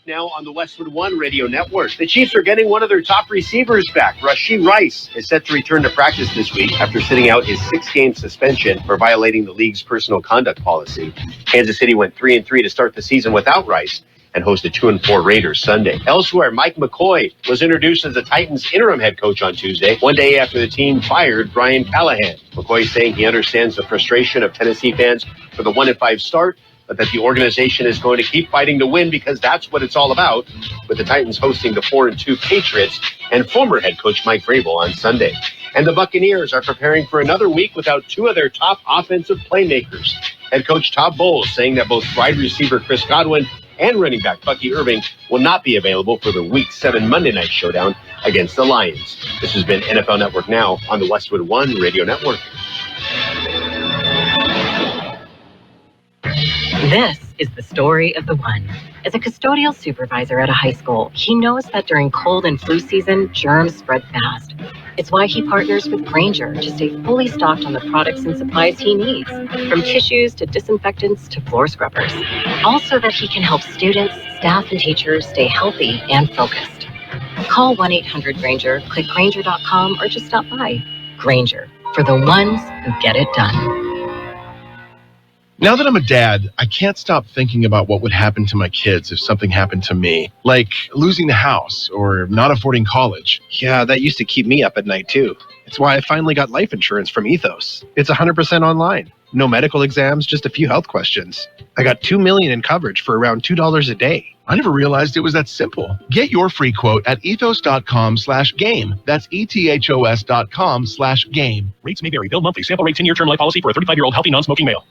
now on the Westwood One Radio Network. The Chiefs are getting one of their top receivers back. Rashee Rice is set to return to practice this week after sitting out his 6-game suspension for violating the league's personal conduct policy. Kansas City went 3-3 to start the season without Rice and hosted 2-4 Raiders Sunday. Elsewhere, Mike McCoy was introduced as the Titans' interim head coach on Tuesday, one day after the team fired Brian Callahan. McCoy saying he understands the frustration of Tennessee fans for the 1-5 start, but that the organization is going to keep fighting to win because that's what it's all about, with the Titans hosting the 4-2 Patriots and former head coach Mike Vrabel on Sunday. And the Buccaneers are preparing for another week without two of their top offensive playmakers. Head coach Todd Bowles saying that both wide receiver Chris Godwin and running back Bucky Irving will not be available for the Week 7 Monday night showdown against the Lions. This has been NFL Network Now on the Westwood One Radio Network. This is the story of the one. As a custodial supervisor at a high school, he knows that during cold and flu season, germs spread fast. It's why he partners with Grainger to stay fully stocked on the products and supplies he needs, from tissues to disinfectants to floor scrubbers. Also that he can help students, staff, and teachers stay healthy and focused. Call 1-800-GRAINGER, click Grainger.com, or just stop by. Grainger, for the ones who get it done. Now that I'm a dad, I can't stop thinking about what would happen to my kids if something happened to me, like losing the house or not affording college. Yeah, that used to keep me up at night, too. It's why I finally got life insurance from Ethos. It's 100% online. No medical exams, just a few health questions. I got $2 million in coverage for around $2 a day. I never realized it was that simple. Get your free quote at ethos.com/game. That's ETHOS.com/game. Rates may vary. Bill monthly. Sample rate 10-year term life policy for a 35-year-old healthy non-smoking male.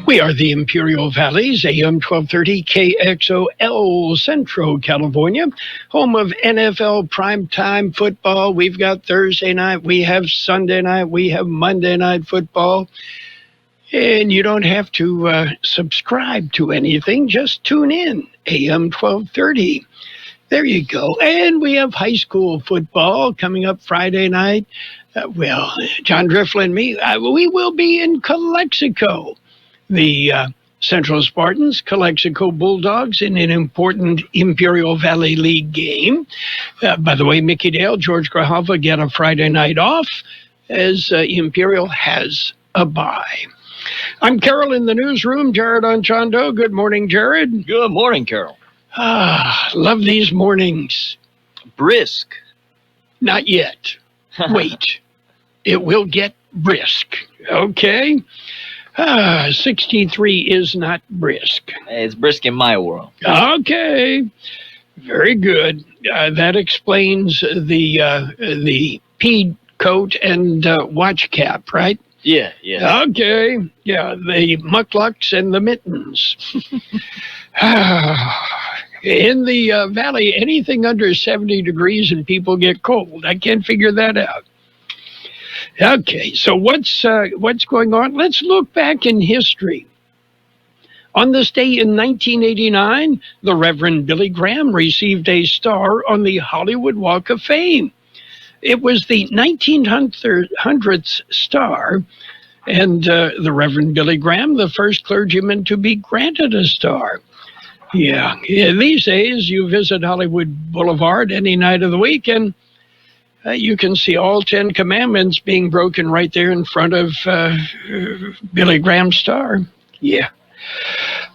We are the Imperial Valley's AM 1230 KXO Centro, California, home of NFL primetime football. We've got Thursday night, we have Sunday night, we have Monday night football. And you don't have to subscribe to anything, just tune in, AM 1230. There you go. And we have high school football coming up Friday night. John Driffle and me, we will be in Calexico. The Central Spartans, Calexico Bulldogs in an important Imperial Valley League game. By the way, Mickey Dale, George Grijalva get a Friday night off as Imperial has a bye. I'm Carroll in the newsroom, Jared Anchondo. Good morning, Jared. Good morning, Carroll. Love these mornings. Brisk. Not yet. Wait. It will get brisk. Okay. 63 is not brisk. It's brisk in my world. Okay. Very good. That explains the pea coat and watch cap, right? Yeah. Okay. Yeah, the mucklucks and the mittens. In the valley, anything under 70 degrees and people get cold. I can't figure that out. Okay, so what's going on? Let's look back in history. On this day in 1989, the Reverend Billy Graham received a star on the Hollywood Walk of Fame. It was the 1900th star, and the Reverend Billy Graham, the first clergyman to be granted a star. Yeah, these days you visit Hollywood Boulevard any night of the week, and you can see all 10 commandments being broken right there in front of Billy Graham's star. Yeah.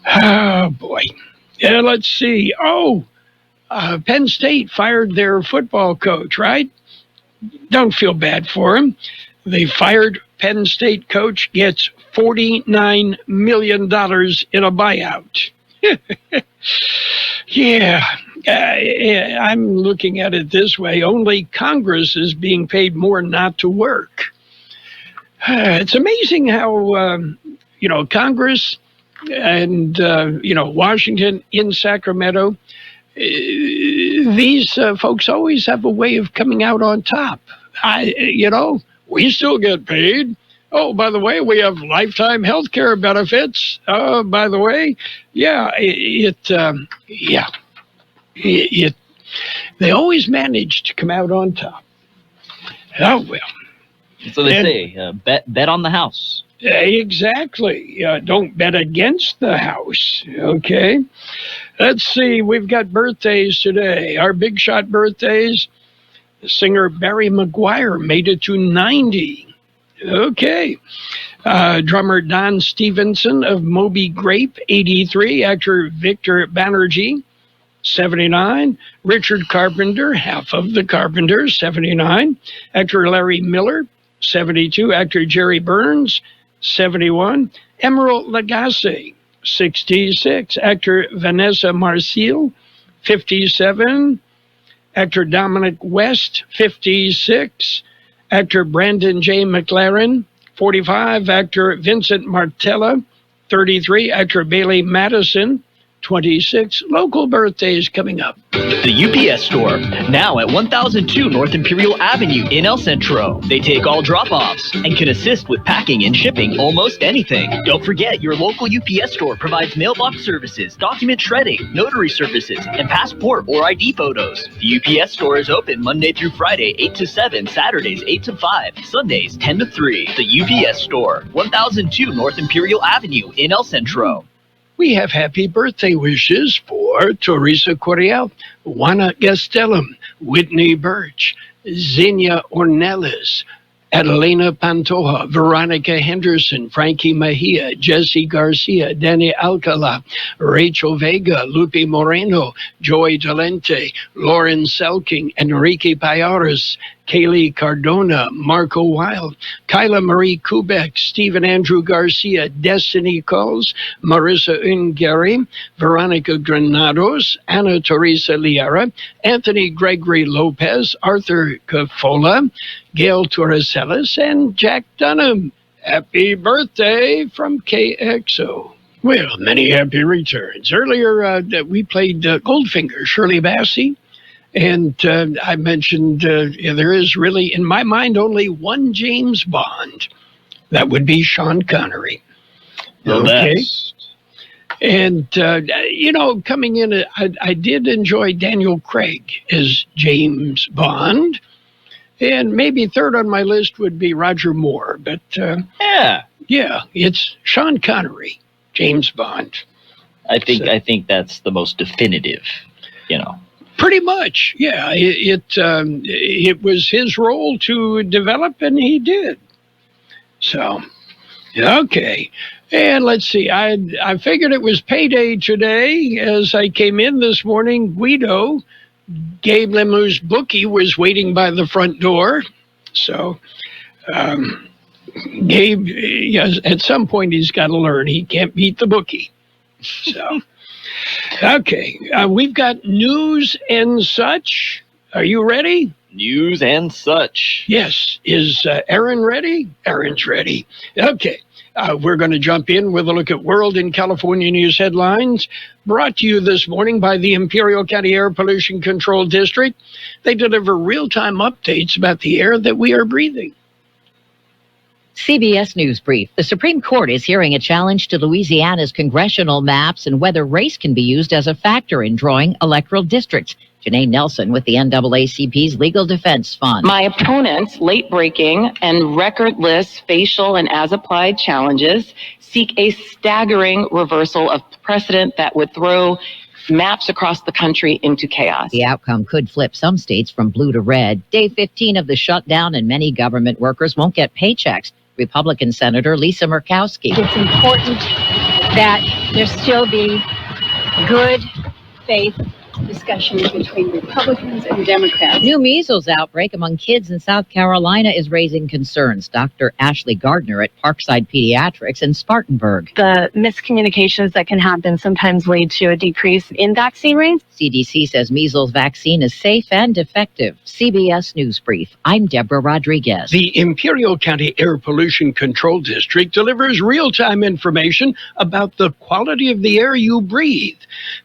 Oh, boy. Yeah, let's see. Penn State fired their football coach, right? Don't feel bad for him. The fired Penn State coach gets $49 million in a buyout. Yeah. I'm looking at it this way. Only Congress is being paid more not to work. It's amazing how, Congress and, Washington in Sacramento, these folks always have a way of coming out on top. We still get paid. Oh, by the way, we have lifetime health care benefits. By the way, they always manage to come out on top. Oh, well. So they say, bet on the house. Exactly. Don't bet against the house. Okay. Let's see. We've got birthdays today. Our big shot birthdays. Singer Barry McGuire made it to 90. Okay. Drummer Don Stevenson of Moby Grape, 83. Actor Victor Banerjee, 79. Richard Carpenter, half of the Carpenters, 79. Actor Larry Miller, 72. Actor Jerry Burns, 71. Emerald Lagasse, 66. Actor Vanessa Marcil, 57. Actor Dominic West, 56. Actor Brandon J. McLaren, 45. Actor Vincent Martella, 33. Actor Bailey Madison, 26. Local birthdays coming up. The UPS Store, now at 1002 North Imperial Avenue in El Centro. They take all drop-offs and can assist with packing and shipping almost anything. Don't forget, your local UPS Store provides mailbox services, document shredding, notary services, and passport or ID photos. The UPS Store is open Monday through Friday, 8 to 7, Saturdays, 8 to 5, Sundays, 10 to 3. The UPS Store, 1002 North Imperial Avenue in El Centro. We have happy birthday wishes for Teresa Coriel, Juana Gastelum, Whitney Birch, Xenia Ornelas, Adelina Pantoja, Veronica Henderson, Frankie Mejia, Jesse Garcia, Danny Alcala, Rachel Vega, Lupe Moreno, Joy Delente, Lauren Selking, Enrique Payares, Kaylee Cardona, Marco Wild, Kyla Marie Kubek, Stephen Andrew Garcia, Destiny Calls, Marissa Ungary, Veronica Granados, Anna Teresa Liara, Anthony Gregory Lopez, Arthur Cafola, Gale Torresellas, and Jack Dunham. Happy birthday from KXO. Well, many happy returns. Earlier, we played Goldfinger, Shirley Bassey. And I mentioned there is really, in my mind, only one James Bond. That would be Sean Connery. Okay. And, coming in, I did enjoy Daniel Craig as James Bond. And maybe third on my list would be Roger Moore. But, it's Sean Connery, James Bond. I think that's the most definitive, Pretty much, yeah. It was his role to develop, and he did. So, okay. And let's see. I figured it was payday today. As I came in this morning, Guido, Gabe Lemu's bookie, was waiting by the front door. So, Gabe, at some point, he's got to learn he can't beat the bookie. So... Okay, we've got news and such. Are you ready? News and such. Yes. Is Aaron ready? Aaron's ready. Okay, we're going to jump in with a look at World and California news headlines, brought to you this morning by the Imperial County Air Pollution Control District. They deliver real-time updates about the air that we are breathing. CBS News Brief. The Supreme Court is hearing a challenge to Louisiana's congressional maps and whether race can be used as a factor in drawing electoral districts. Janae Nelson with the NAACP's Legal Defense Fund. My opponent's late-breaking and recordless facial and as-applied challenges seek a staggering reversal of precedent that would throw maps across the country into chaos. The outcome could flip some states from blue to red. Day 15 of the shutdown, and many government workers won't get paychecks. Republican Senator Lisa Murkowski. It's important that there still be good faith discussions between Republicans and Democrats. New measles outbreak among kids in South Carolina is raising concerns. Dr. Ashley Gardner at Parkside Pediatrics in Spartanburg. The miscommunications that can happen sometimes lead to a decrease in vaccine rates. CDC says measles vaccine is safe and effective. CBS News Brief. I'm Deborah Rodriguez. The Imperial County Air Pollution Control District delivers real-time information about the quality of the air you breathe.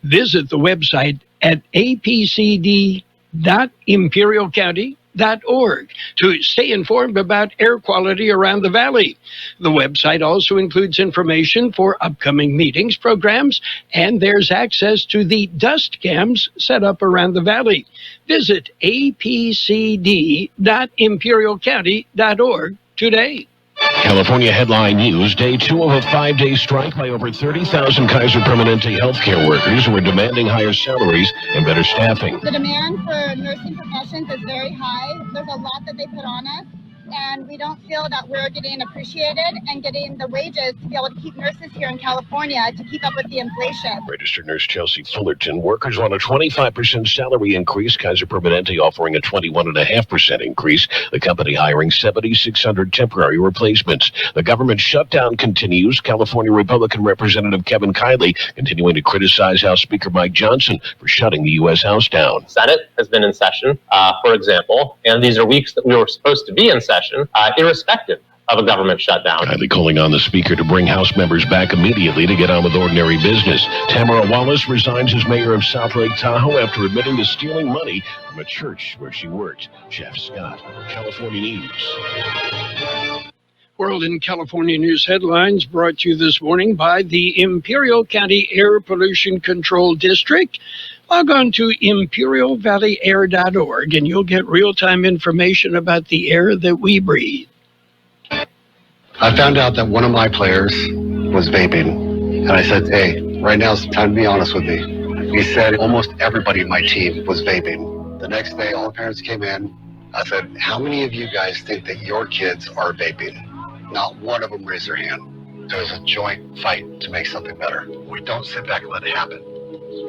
Visit the website at apcd.imperialcounty.org to stay informed about air quality around the valley. The website also includes information for upcoming meetings, programs, and there's access to the dust cams set up around the valley. Visit apcd.imperialcounty.org today. California headline news, day 2 of a 5-day strike by over 30,000 Kaiser Permanente healthcare workers who are demanding higher salaries and better staffing. The demand for nursing professions is very high. There's a lot that they put on us, and we don't feel that we're getting appreciated and getting the wages to be able to keep nurses here in California to keep up with the inflation. Registered nurse Chelsea Fullerton, workers want a 25% salary increase. Kaiser Permanente offering a 21.5% increase. The company hiring 7,600 temporary replacements. The government shutdown continues. California Republican Representative Kevin Kiley continuing to criticize House Speaker Mike Johnson for shutting the U.S. House down. Senate has been in session, for example, and these are weeks that we were supposed to be in session, irrespective of a government shutdown. Kiley calling on the Speaker to bring House members back immediately to get on with ordinary business. Tamara Wallace resigns as mayor of South Lake Tahoe after admitting to stealing money from a church where she worked. Jeff Scott, California News. World in California News headlines brought to you this morning by the Imperial County Air Pollution Control District. Log on to imperialvalleyair.org and you'll get real-time information about the air that we breathe. I found out that one of my players was vaping, and I said, hey, right now it's time to be honest with me. He said almost everybody in my team was vaping. The next day, all the parents came in. I said, how many of you guys think that your kids are vaping? Not one of them raised their hand. There was a joint fight to make something better. We don't sit back and let it happen.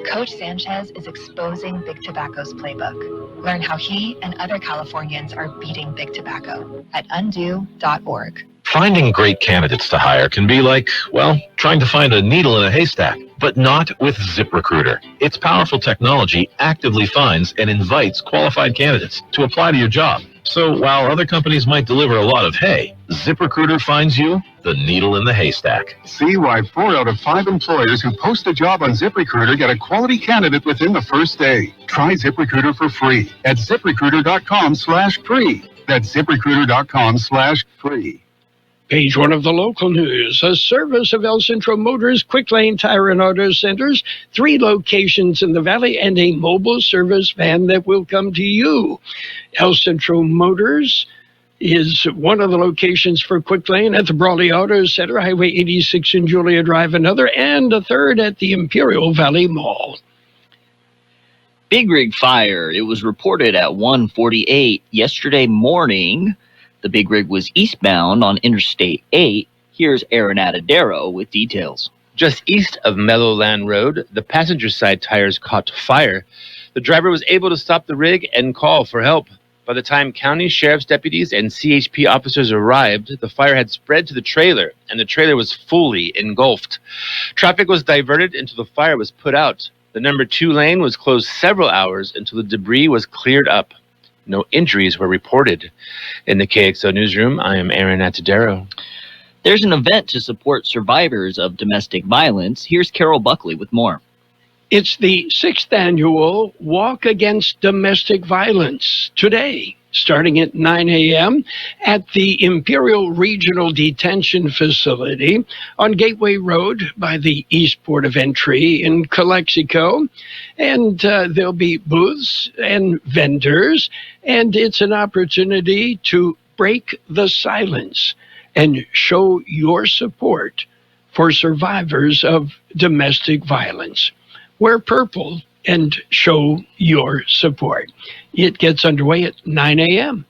Coach Sanchez is exposing Big Tobacco's playbook. Learn how he and other Californians are beating Big Tobacco at undo.org. Finding great candidates to hire can be like, well, trying to find a needle in a haystack, but not with ZipRecruiter. Its powerful technology actively finds and invites qualified candidates to apply to your job. So while other companies might deliver a lot of hay, ZipRecruiter finds you the needle in the haystack. See why 4 out of 5 employers who post a job on ZipRecruiter get a quality candidate within the first day. Try ZipRecruiter for free at ZipRecruiter.com/free. That's ZipRecruiter.com/free. Page 1 of the local news. A service of El Centro Motors, Quick Lane Tire and Auto Centers, 3 locations in the valley, and a mobile service van that will come to you. El Centro Motors is one of the locations for Quick Lane at the Brawley Auto Center, Highway 86 and Julia Drive, another, and a third at the Imperial Valley Mall. Big rig fire. It was reported at 1:48 yesterday morning. The big rig was eastbound on Interstate 8. Here's Aaron Atadero with details. Just east of Meadowland Road, the passenger side tires caught fire. The driver was able to stop the rig and call for help. By the time county sheriff's deputies and CHP officers arrived, the fire had spread to the trailer, and the trailer was fully engulfed. Traffic was diverted until the fire was put out. The number 2 lane was closed several hours until the debris was cleared up. No injuries were reported. In the KXO newsroom, I am Aaron Atadero. There's an event to support survivors of domestic violence. Here's Carroll Buckley with more. It's the 6th annual Walk Against Domestic Violence today, starting at 9 a.m. at the Imperial Regional Detention Facility on Gateway Road by the East Port of Entry in Calexico. And there'll be booths and vendors, and it's an opportunity to break the silence and show your support for survivors of domestic violence. Wear purple and show your support. It gets underway at 9 a.m.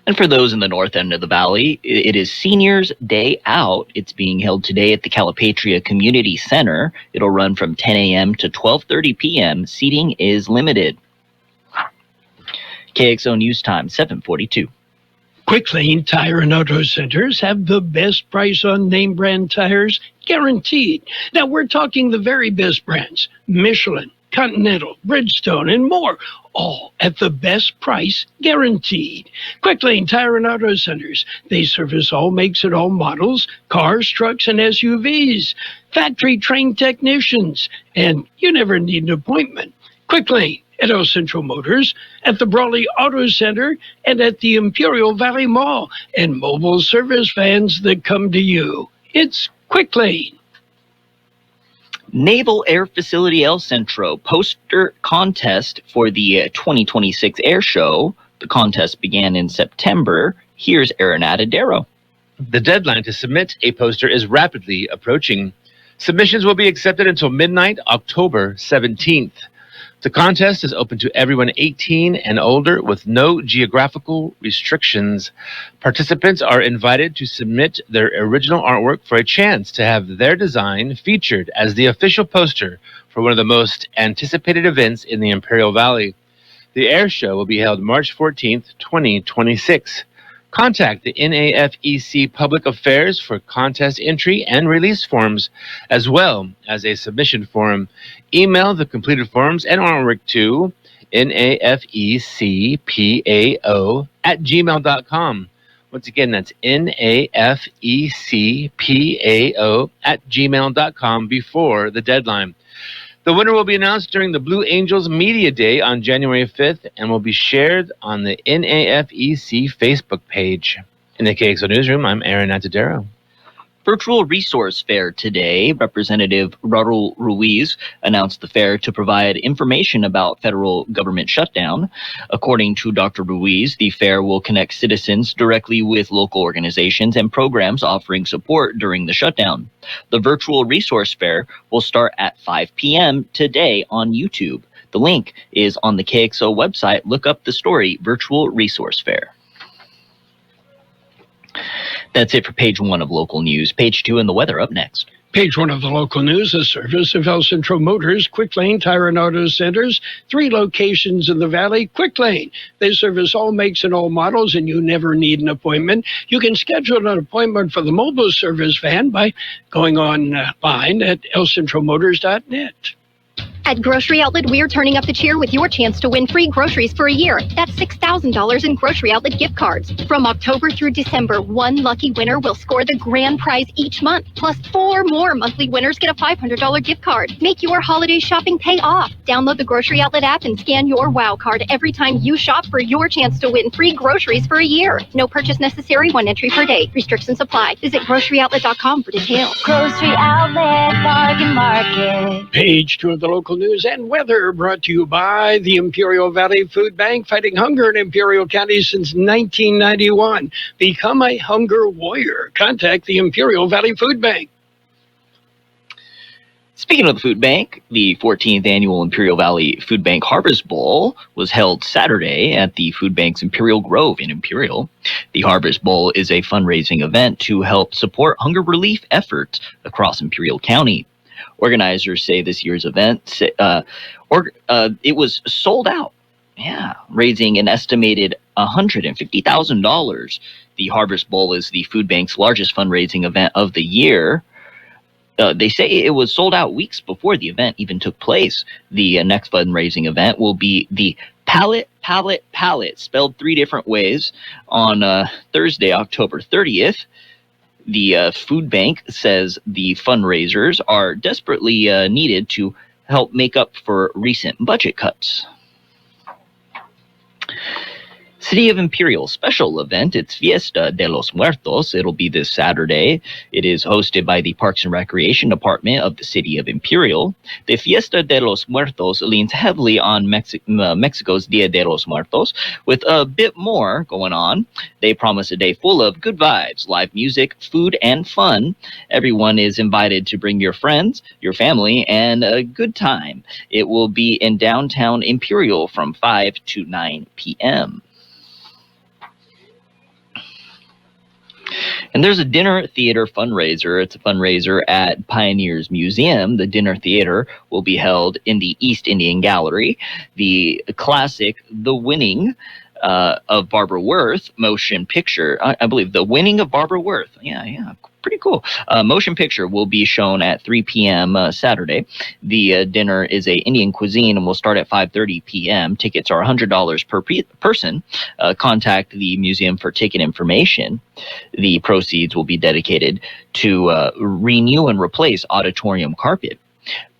And for those in the north end of the valley, it is Seniors Day Out. It's being held today at the Calipatria Community Center. It'll run from 10 a.m. to 12:30 p.m. Seating is limited. KXO News Time, 7:42. Quick Lane Tire and Auto Centers have the best price on name brand tires, guaranteed. Now, we're talking the very best brands: Michelin, Continental, Bridgestone, and more, all at the best price, guaranteed. Quick Lane Tire and Auto Centers. They service all makes and all models, cars, trucks, and SUVs. Factory-trained technicians, and you never need an appointment. Quick Lane at El Centro Motors, at the Brawley Auto Center, and at the Imperial Valley Mall, and mobile service vans that come to you. It's Quick Lane. Naval Air Facility El Centro poster contest for the 2026 Air Show. The contest began in September. Here's Aaron Atadero. The deadline to submit a poster is rapidly approaching. Submissions will be accepted until midnight, October 17th. The contest is open to everyone 18 and older with no geographical restrictions. Participants are invited to submit their original artwork for a chance to have their design featured as the official poster for one of the most anticipated events in the Imperial Valley. The air show will be held March 14th, 2026. Contact the NAFEC Public Affairs for contest entry and release forms, as well as a submission form. Email the completed forms and artwork to nafecpao@gmail.com. Once again, that's nafecpao@gmail.com before the deadline. The winner will be announced during the Blue Angels Media Day on January 5th and will be shared on the NAFEC Facebook page. In the KXO Newsroom, I'm Aaron Atadero. Virtual Resource Fair today. Representative Raul Ruiz announced the fair to provide information about federal government shutdown. According to Dr. Ruiz, the fair will connect citizens directly with local organizations and programs offering support during the shutdown. The Virtual Resource Fair will start at 5 p.m. today on YouTube. The link is on the KXO website. Look up the story, Virtual Resource Fair. That's it for page 1 of local news. Page 2 and the weather up next. Page 1 of the local news, a service of El Centro Motors, Quick Lane Tire and Auto Centers, 3 locations in the valley. Quick Lane, they service all makes and all models, and you never need an appointment. You can schedule an appointment for the mobile service van by going online at elcentromotors.net. At Grocery Outlet, we're turning up the cheer with your chance to win free groceries for a year. That's $6,000 in Grocery Outlet gift cards. From October through December, one lucky winner will score the grand prize each month. Plus 4 more monthly winners get a $500 gift card. Make your holiday shopping pay off. Download the Grocery Outlet app and scan your WOW card every time you shop for your chance to win free groceries for a year. No purchase necessary, 1 entry per day. Restrictions apply. Visit groceryoutlet.com for details. Grocery Outlet Bargain Market. Page 2 of the local news and weather brought to you by the Imperial Valley Food Bank, fighting hunger in Imperial County since 1991. Become a hunger warrior. Contact the Imperial Valley Food Bank. Speaking of the food bank, the 14th annual Imperial Valley Food Bank Harvest Bowl was held Saturday at the food bank's Imperial Grove in Imperial. The Harvest Bowl is a fundraising event to help support hunger relief efforts across Imperial County. Organizers say this year's event, it was sold out, raising an estimated $150,000. The Harvest Bowl is the food bank's largest fundraising event of the year. They say it was sold out weeks before the event even took place. The next fundraising event will be the Pallet, spelled 3 different ways, on Thursday, October 30th. The food bank says the fundraisers are desperately needed to help make up for recent budget cuts. City of Imperial special event, it's Fiesta de los Muertos. It'll be this Saturday. It is hosted by the Parks and Recreation Department of the City of Imperial. The Fiesta de los Muertos leans heavily on Mexico's Dia de los Muertos, with a bit more going on. They promise a day full of good vibes, live music, food, and fun. Everyone is invited to bring your friends, your family, and a good time. It will be in downtown Imperial from 5 to 9 p.m. And there's a dinner theater fundraiser. It's a fundraiser at Pioneers Museum. The dinner theater will be held in the East Indian Gallery. The classic The Winning of Barbara Worth motion picture, I believe, The Winning of Barbara Worth. Yeah, pretty cool. Motion picture will be shown at 3 p.m. Saturday. The dinner is a Indian cuisine and will start at 5:30 p.m. Tickets are $100 per person. Contact the museum for ticket information. The proceeds will be dedicated to renew and replace auditorium carpet.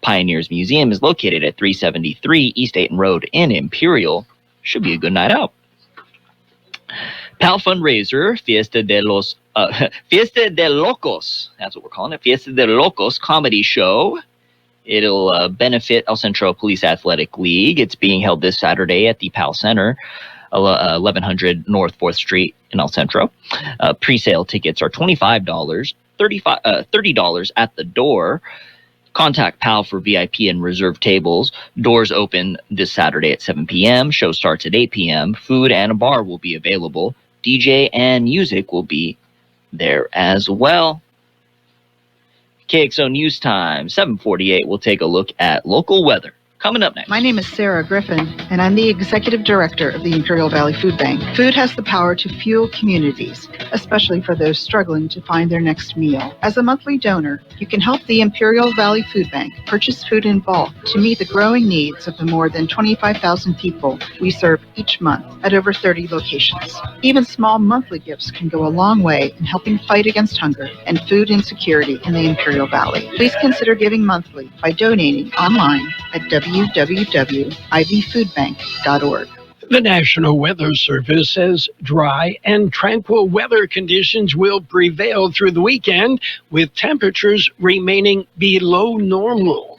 Pioneers Museum is located at 373 East Dayton Road in Imperial. Should be a good night out. PAL fundraiser, Fiesta de Locos, that's what we're calling it, Fiesta de Locos comedy show. It'll benefit El Centro Police Athletic League. It's being held this Saturday at the PAL Center. 1100 North 4th Street in El Centro. Pre-sale tickets are $25, $30 at the door. Contact PAL for VIP and reserved tables. Doors open this Saturday at 7 p.m. Show starts at 8 p.m. Food and a bar will be available. DJ and music will be there as well. KXO News Time, 7:48. We'll take a look at local weather. Coming up next. My name is Sarah Griffin, and I'm the Executive Director of the Imperial Valley Food Bank. Food has the power to fuel communities, especially for those struggling to find their next meal. As a monthly donor, you can help the Imperial Valley Food Bank purchase food in bulk to meet the growing needs of the more than 25,000 people we serve each month at over 30 locations. Even small monthly gifts can go a long way in helping fight against hunger and food insecurity in the Imperial Valley. Please consider giving monthly by donating online at www.ivfoodbank.org. The National Weather Service says dry and tranquil weather conditions will prevail through the weekend, with temperatures remaining below normal.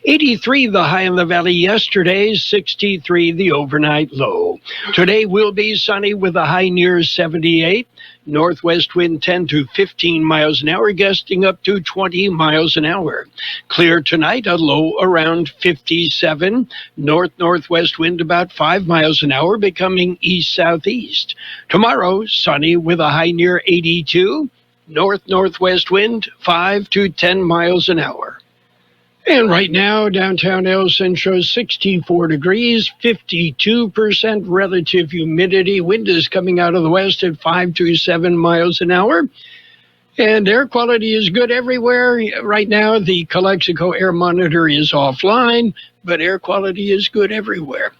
83 the high in the valley yesterday, 63 the overnight low. Today will be sunny with a high near 78. Northwest wind 10 to 15 miles an hour, gusting up to 20 miles an hour. Clear tonight, a low around 57. North-northwest wind about 5 miles an hour, becoming east-southeast. Tomorrow, sunny with a high near 82. North-northwest wind 5 to 10 miles an hour. And right now, downtown El Centro, 64 degrees, 52% relative humidity. Wind is coming out of the west at 5 to 7 miles an hour. And air quality is good everywhere. Right now, the Calexico air monitor is offline, but air quality is good everywhere.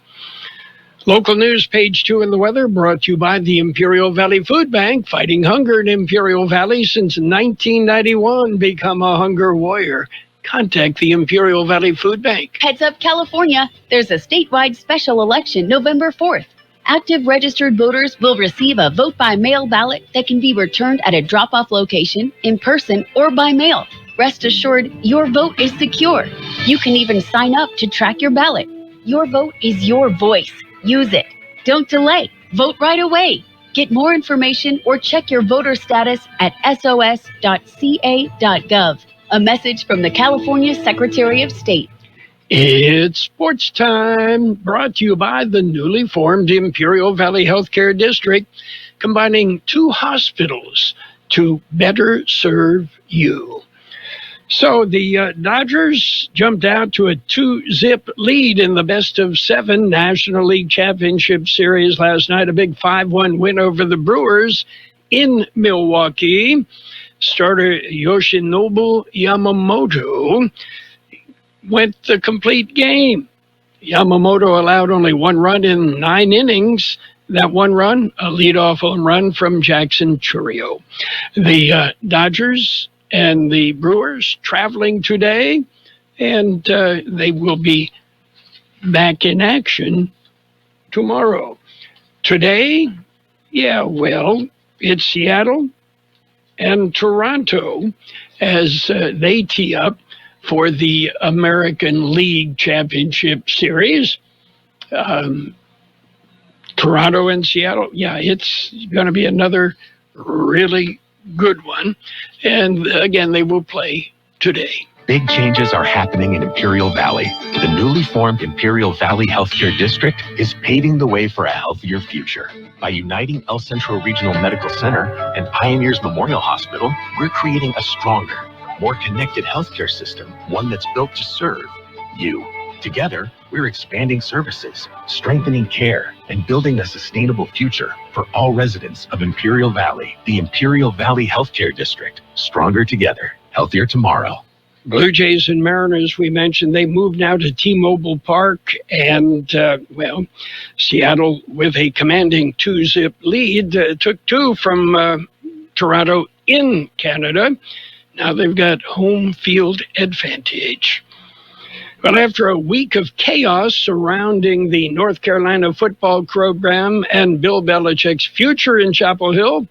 Local news, page 2 in the weather, brought to you by the Imperial Valley Food Bank. Fighting hunger in Imperial Valley since 1991. Become a hunger warrior. Contact the Imperial Valley Food Bank. Heads up, California. There's a statewide special election November 4th. Active registered voters will receive a vote-by-mail ballot that can be returned at a drop-off location, in person, or by mail. Rest assured, your vote is secure. You can even sign up to track your ballot. Your vote is your voice. Use it. Don't delay. Vote right away. Get more information or check your voter status at sos.ca.gov. A message from the California Secretary of State. It's sports time, brought to you by the newly formed Imperial Valley Healthcare District, combining 2 hospitals to better serve you. So the Dodgers jumped out to a 2-zip lead in the best-of-7 National League Championship Series last night, a big 5-1 win over the Brewers in Milwaukee. Starter Yoshinobu Yamamoto went the complete game. Yamamoto allowed only 1 run in 9 innings. That 1 run, a leadoff home run from Jackson Chourio. The Dodgers and the Brewers traveling today, and they will be back in action tomorrow. Today, it's Seattle and Toronto as they tee up for the American League Championship Series. Toronto and Seattle, it's going to be another really good one. And again, they will play today. Big changes are happening in Imperial Valley. The newly formed Imperial Valley Healthcare District is paving the way for a healthier future. By uniting El Centro Regional Medical Center and Pioneers Memorial Hospital, we're creating a stronger, more connected healthcare system, one that's built to serve you. Together, we're expanding services, strengthening care, and building a sustainable future for all residents of Imperial Valley. The Imperial Valley Healthcare District. Stronger together, healthier tomorrow. Blue Jays and Mariners, we mentioned, they moved now to T-Mobile Park, and, Seattle with a commanding 2-zip lead, took 2 from Toronto in Canada. Now they've got home field advantage. Well, after a week of chaos surrounding the North Carolina football program and Bill Belichick's future in Chapel Hill,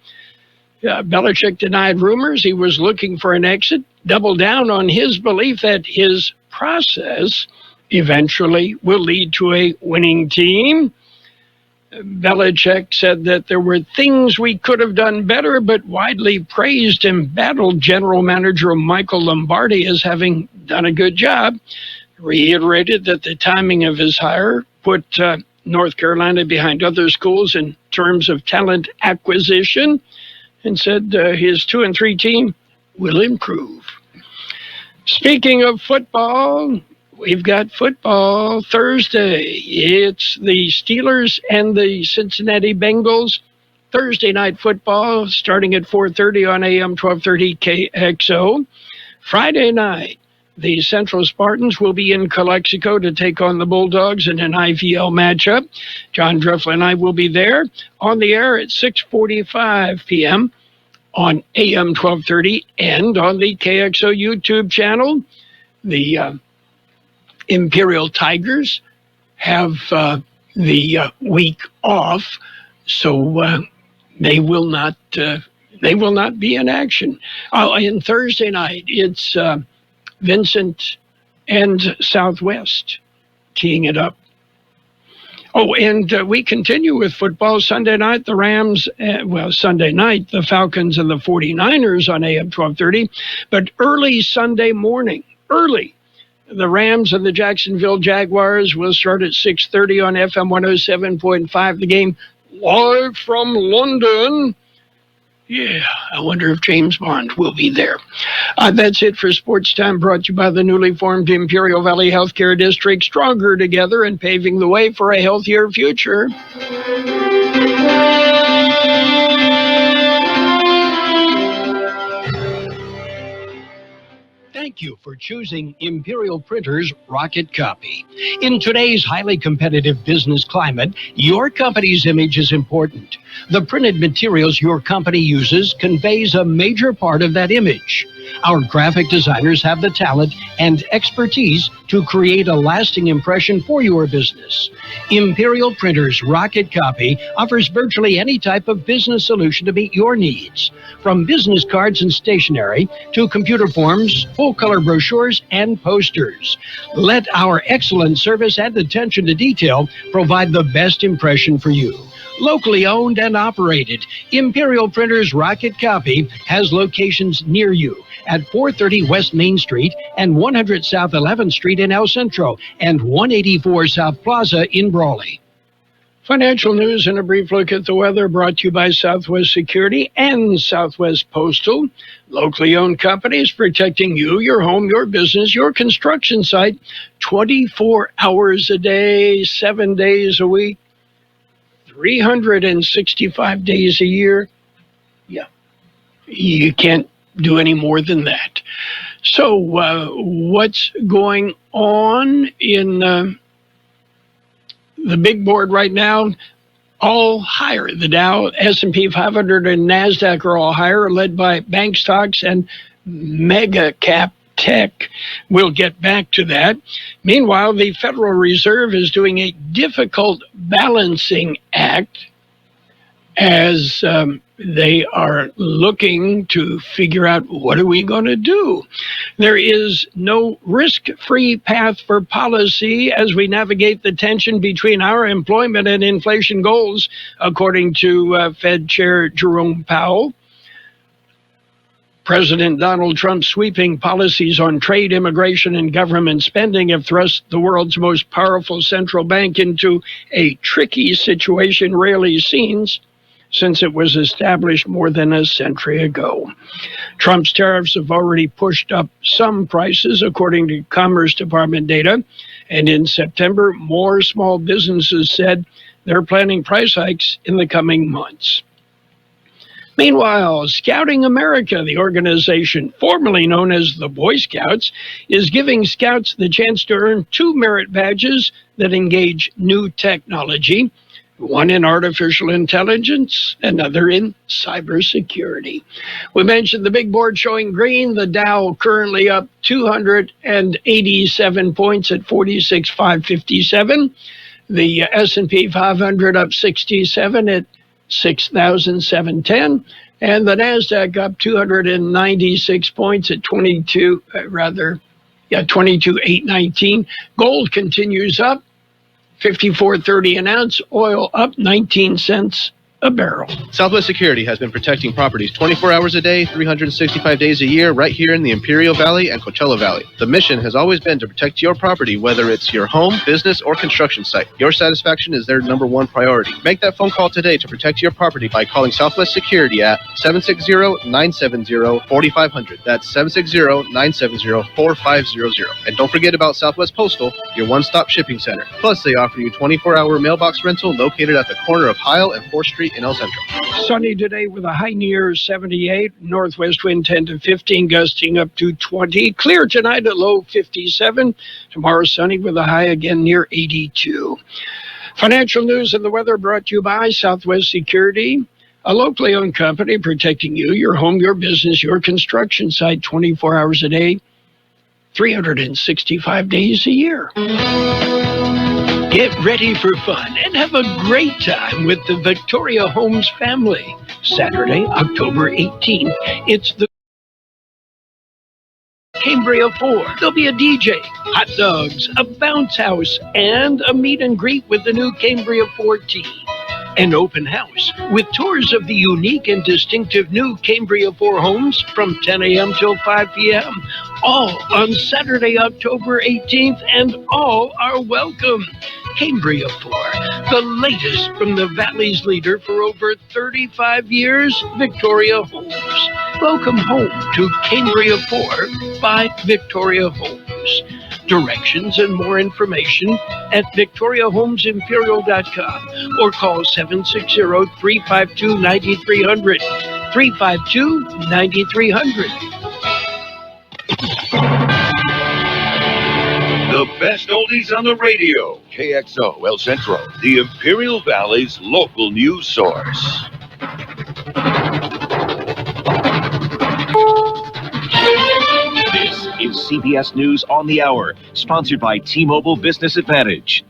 Belichick denied rumors he was looking for an exit, doubled down on his belief that his process eventually will lead to a winning team. Belichick said that there were things we could have done better, but widely praised and battled general manager Michael Lombardi as having done a good job. Reiterated that the timing of his hire put North Carolina behind other schools in terms of talent acquisition, and said his 2-3 team will improve. Speaking of football, we've got football Thursday. It's the Steelers and the Cincinnati Bengals. Thursday night football starting at 4:30 on AM 1230 KXO. Friday night, the Central Spartans will be in Calexico to take on the Bulldogs in an IVL matchup. John Dreffel and I will be there on the air at 6:45 p.m. on AM 1230 and on the KXO YouTube channel. The Imperial Tigers have the week off, so they will not be in action. And Thursday night, it's Vincent and Southwest teeing it up. Oh, and we continue with football. Sunday night, the Rams, Sunday night, the Falcons and the 49ers on AM 1230. But early Sunday morning, the Rams and the Jacksonville Jaguars will start at 6:30 on FM 107.5. The game live from London. Yeah, I wonder if James Bond will be there. That's it for Sports Time, brought to you by the newly formed Imperial Valley Healthcare District, stronger together and paving the way for a healthier future. Thank you for choosing Imperial Printers Rocket Copy. In today's highly competitive business climate, your company's image is important. The printed materials your company uses conveys a major part of that image. Our graphic designers have the talent and expertise to create a lasting impression for your business. Imperial Printers Rocket Copy offers virtually any type of business solution to meet your needs, from business cards and stationery to computer forms, full-color brochures, and posters. Let our excellent service and attention to detail provide the best impression for you. Locally owned and operated, Imperial Printers Rocket Copy has locations near you at 430 West Main Street and 100 South 11th Street in El Centro and 184 South Plaza in Brawley. Financial news and a brief look at the weather brought to you by Southwest Security and Southwest Postal. Locally owned companies protecting you, your home, your business, your construction site 24 hours a day, 7 days a week, 365 days a year. Yeah, you can't do any more than that. So what's going on in the big board right now? All higher. The Dow, S&P 500, and NASDAQ are all higher, led by bank stocks and mega cap tech. We'll get back to that. Meanwhile, the Federal Reserve is doing a difficult balancing act as they are looking to figure out, what are we going to do? There is no risk-free path for policy as we navigate the tension between our employment and inflation goals, according to Fed Chair Jerome Powell. President Donald Trump's sweeping policies on trade, immigration, and government spending have thrust the world's most powerful central bank into a tricky situation rarely seen since it was established more than a century ago. Trump's tariffs have already pushed up some prices, according to Commerce Department data, and in September, more small businesses said they're planning price hikes in the coming months. Meanwhile, Scouting America, the organization formerly known as the Boy Scouts, is giving scouts the chance to earn 2 merit badges that engage new technology, one in artificial intelligence, another in cybersecurity. We mentioned the big board showing green, the Dow currently up 287 points at 46,557. The S&P 500 up 67 at 6,710, and the NASDAQ up 296 points at 22,819. Gold continues up $54.30 an ounce. Oil up 19 cents a barrel. Southwest Security has been protecting properties 24 hours a day, 365 days a year, right here in the Imperial Valley and Coachella Valley. The mission has always been to protect your property, whether it's your home, business, or construction site. Your satisfaction is their #1 priority. Make that phone call today to protect your property by calling Southwest Security at 760-970-4500. That's 760-970-4500. And don't forget about Southwest Postal, your one-stop shipping center. Plus, they offer you 24-hour mailbox rental located at the corner of Heil and 4th Street in El Centro. Sunny today with a high near 78. Northwest wind 10 to 15, gusting up to 20. Clear tonight at low 57. Tomorrow sunny with a high again near 82. Financial news and the weather brought to you by Southwest Security, a locally owned company protecting you, your home, your business, your construction site 24 hours a day, 365 days a year. Get ready for fun and have a great time with the Victoria Homes family. Saturday, October 18th. It's the Cambria 4. There'll be a DJ, hot dogs, a bounce house, and a meet and greet with the new Cambria 4 tea. An open house with tours of the unique and distinctive new Cambria 4 homes from 10 a.m. till 5 p.m. All on Saturday, October 18th, and all are welcome. Cambria 4, the latest from the Valley's leader for over 35 years, Victoria Homes. Welcome home to Cambria 4 by Victoria Homes. Directions and more information at victoriahomesimperial.com or call 760-352-9300. 352-9300. The best oldies on the radio. KXO El Centro, the Imperial Valley's local news source. This is CBS News on the Hour, sponsored by T-Mobile Business Advantage.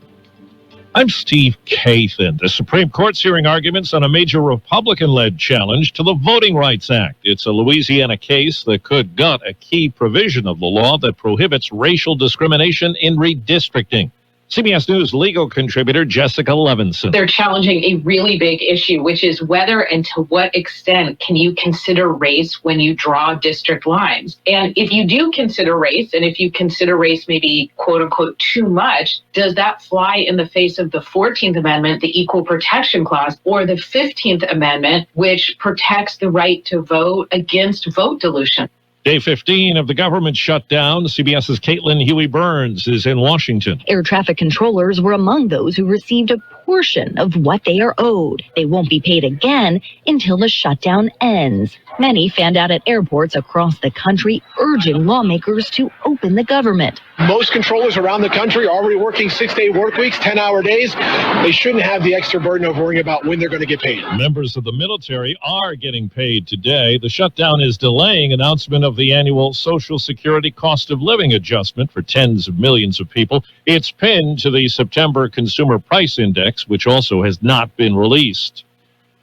I'm Steve Kathan. The Supreme Court's hearing arguments on a major Republican-led challenge to the Voting Rights Act. It's a Louisiana case that could gut a key provision of the law that prohibits racial discrimination in redistricting. CBS News legal contributor Jessica Levinson. They're challenging a really big issue, which is whether and to what extent can you consider race when you draw district lines. And if you do consider race, and if you consider race maybe quote unquote too much, does that fly in the face of the 14th Amendment, the Equal Protection Clause, or the 15th Amendment, which protects the right to vote against vote dilution? Day 15 of the government shutdown. CBS's Caitlin Huey-Burns is in Washington. Air traffic controllers were among those who received a portion of what they are owed. They won't be paid again until the shutdown ends. Many fanned out at airports across the country, urging lawmakers to open the government. Most controllers around the country are already working 6-day work weeks, 10-hour days. They shouldn't have the extra burden of worrying about when they're going to get paid. Members of the military are getting paid today. The shutdown is delaying announcement of the annual Social Security cost of living adjustment for tens of millions of people. It's pinned to the September Consumer Price Index, which also has not been released.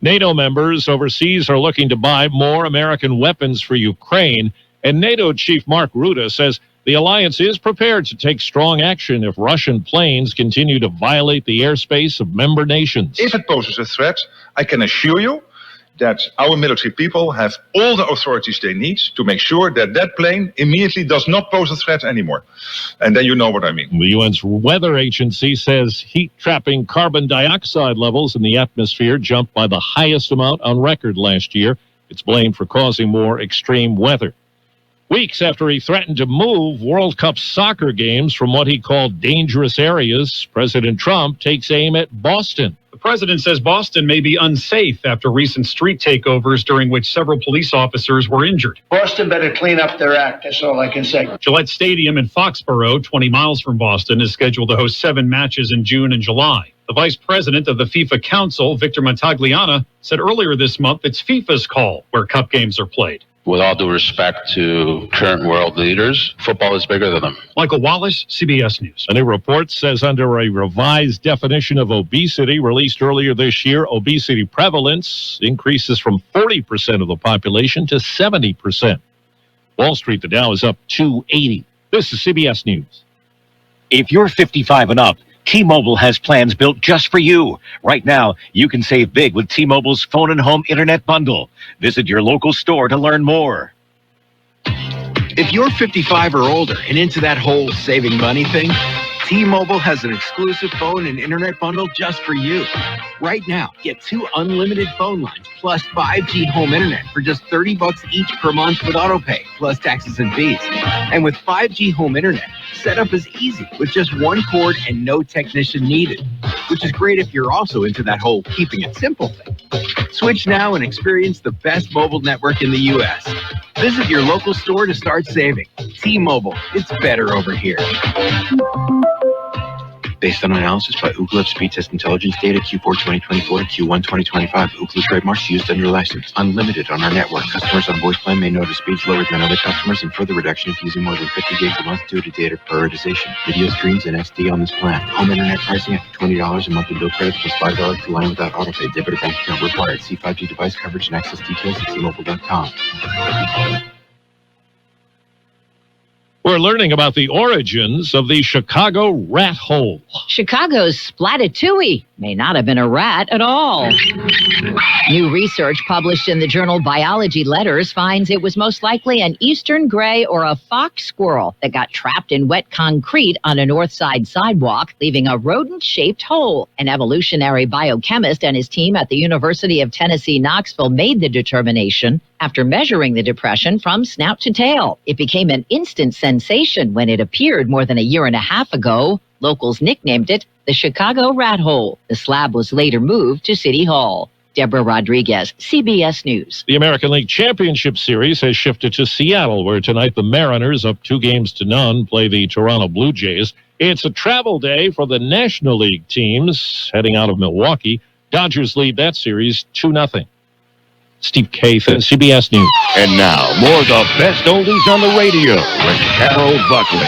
NATO members overseas are looking to buy more American weapons for Ukraine, and NATO Chief Mark Rutte says the alliance is prepared to take strong action if Russian planes continue to violate the airspace of member nations. If it poses a threat, I can assure you that our military people have all the authorities they need to make sure that that plane immediately does not pose a threat anymore. And then you know what I mean. The UN's weather agency says heat-trapping carbon dioxide levels in the atmosphere jumped by the highest amount on record last year. It's blamed for causing more extreme weather. Weeks after he threatened to move World Cup soccer games from what he called dangerous areas, President Trump takes aim at Boston. The president says Boston may be unsafe after recent street takeovers during which several police officers were injured. Boston better clean up their act, that's all I can say. Gillette Stadium in Foxborough, 20 miles from Boston, is scheduled to host 7 matches in June and July. The vice president of the FIFA Council, Victor Montagliana, said earlier this month it's FIFA's call where cup games are played. With all due respect to current world leaders, football is bigger than them. Michael Wallace, CBS News. A new report says under a revised definition of obesity released earlier this year, obesity prevalence increases from 40% of the population to 70%. Wall Street, the Dow is up 280. This is CBS News. If you're 55 and up, T-Mobile has plans built just for you. Right now, you can save big with T-Mobile's phone and home internet bundle. Visit your local store to learn more. If you're 55 or older and into that whole saving money thing, T-Mobile has an exclusive phone and internet bundle just for you. Right now, get 2 unlimited phone lines plus 5G home internet for just $30 each per month with autopay, plus taxes and fees. And with 5G home internet, setup is easy with just 1 cord and no technician needed, which is great if you're also into that whole keeping it simple thing. Switch now and experience the best mobile network in the U.S. Visit your local store to start saving. T-Mobile, it's better over here. Based on analysis by Ookla Speed Test Intelligence data Q4 2024 to Q1 2025. Ookla trademarks used under license. Unlimited on our network. Customers on voice plan may notice speeds lower than other customers and further reduction if using more than 50 gigs a month due to data prioritization. Video streams and SD on this plan. Home internet pricing after $20 a monthly bill credit plus $5 per line without autopay. Debit or bank account required. See 5G device coverage and access details at T-Mobile.com. We're learning about the origins of the Chicago rat hole. Chicago's Splatitui may not have been a rat at all. New research published in the journal Biology Letters finds it was most likely an eastern gray or a fox squirrel that got trapped in wet concrete on a north side sidewalk, leaving a rodent-shaped hole. An evolutionary biochemist and his team at the University of Tennessee, Knoxville made the determination after measuring the depression from snout to tail. It became an instant sensation when it appeared more than a year and a half ago. Locals nicknamed it the Chicago Rat Hole. The slab was later moved to City Hall. Deborah Rodriguez, CBS News. The American League Championship Series has shifted to Seattle, where tonight the Mariners, up 2-0, play the Toronto Blue Jays. It's a travel day for the National League teams heading out of Milwaukee. Dodgers lead that series 2-0. Steve Kaith, CBS News. And now, more of the best oldies on the radio with Carroll Buckley.